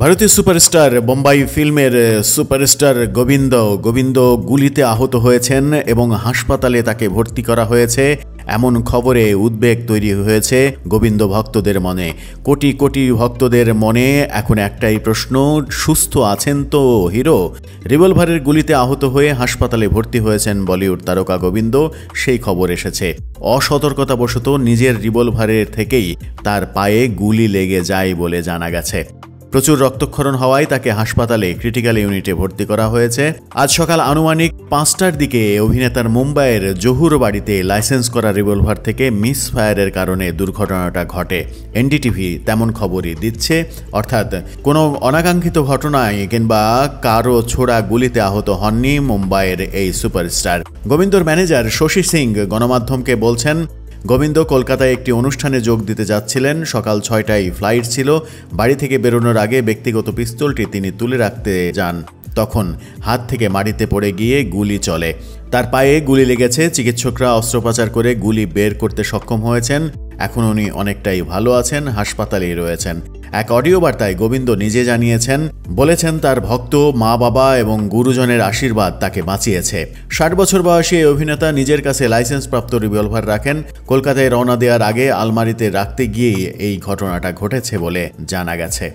ভারতীয় সুপারস্টার বোম্বাই ফিল্মের সুপারস্টার গোবিন্দ গুলিতে আহত হয়েছেন এবং হাসপাতালে তাকে ভর্তি করা হয়েছে। এমন খবরে উদ্বেগ তৈরি হয়েছে গোবিন্দ ভক্তদের মনে। কোটি কোটি ভক্তদের মনে এখন একটাই প্রশ্ন, সুস্থ আছেন তো হিরো? রিভলভারের গুলিতে আহত হয়ে হাসপাতালে ভর্তি হয়েছেন বলিউড তারকা গোবিন্দ, সেই খবর এসেছে। অসতর্কতাবশত নিজের রিভলভারের থেকেই তার পায়ে গুলি লেগে যায় বলে জানা গেছে। প্রচুর রক্তক্ষরণ হওয়ায় তাকে হাসপাতালে ক্রিটিক্যাল ইউনিটে ভর্তি করা হয়েছে। আজ সকাল আনুমানিক 5টার দিকে অভিনেতার মুম্বাইয়ের জহুর বাড়িতে লাইসেন্স করা রিভলভার থেকে মিস ফায়ারের কারণে দুর্ঘটনাটা ঘটে। এনডিটিভি তেমন খবরই দিচ্ছে, অর্থাৎ কোনো অনাকাঙ্ক্ষিত ঘটনায় কিংবা কারো ছোড়া গুলিতে আহত হননি মুম্বাইয়ের এই সুপারস্টার। গোবিন্দর ম্যানেজার শশী সিং গণমাধ্যমকে বলছেন, গোবিন্দ কলকাতায় একটি অনুষ্ঠানে যোগ দিতে যাচ্ছিলেন। সকাল 6টায় ফ্লাইট ছিল। বাড়ি থেকে বেরোনোর আগে ব্যক্তিগত পিস্তলটি তিনি তুলে রাখতে যান। তখন হাত থেকে মাটিতে পড়ে গিয়ে গুলি চলে। তার পায়ে গুলি লেগেছে। চিকিৎসকরা অস্ত্রোপচার করে গুলি বের করতে সক্ষম হয়েছেন। এখন উনি অনেকটাই ভালো আছেন, হাসপাতালেই রয়েছেন। এক অডিও বার্তায় গোবিন্দ নিজে জানিয়েছেন, বলেছেন তার ভক্ত, মা বাবা এবং গুরুজনের আশীর্বাদ তাকে বাঁচিয়েছে। 60 বছর বয়সী এই অভিনেতা নিজের কাছে লাইসেন্সপ্রাপ্ত রিভলভার রাখেন। কলকাতায় রওনা দেওয়ার আগে আলমারিতে রাখতে গিয়েই এই ঘটনাটা ঘটেছে বলে জানা গেছে।